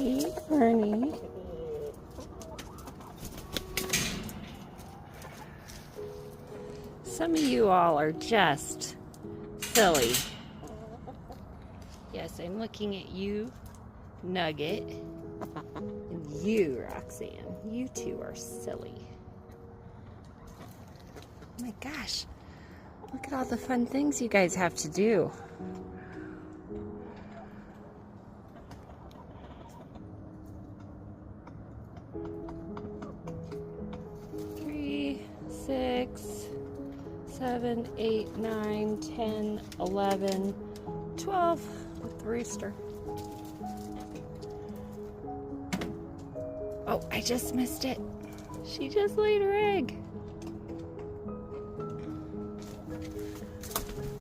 Hey, Bernie. Some of you all are just silly. Yes, I'm looking at you, Nugget, and you, Roxanne. You two are silly. Oh my gosh, look at all the fun things you guys have to do. 3, 6, 7, 8, 9, 10, 11, 12 with the rooster. Oh, I just missed it. She just laid her egg.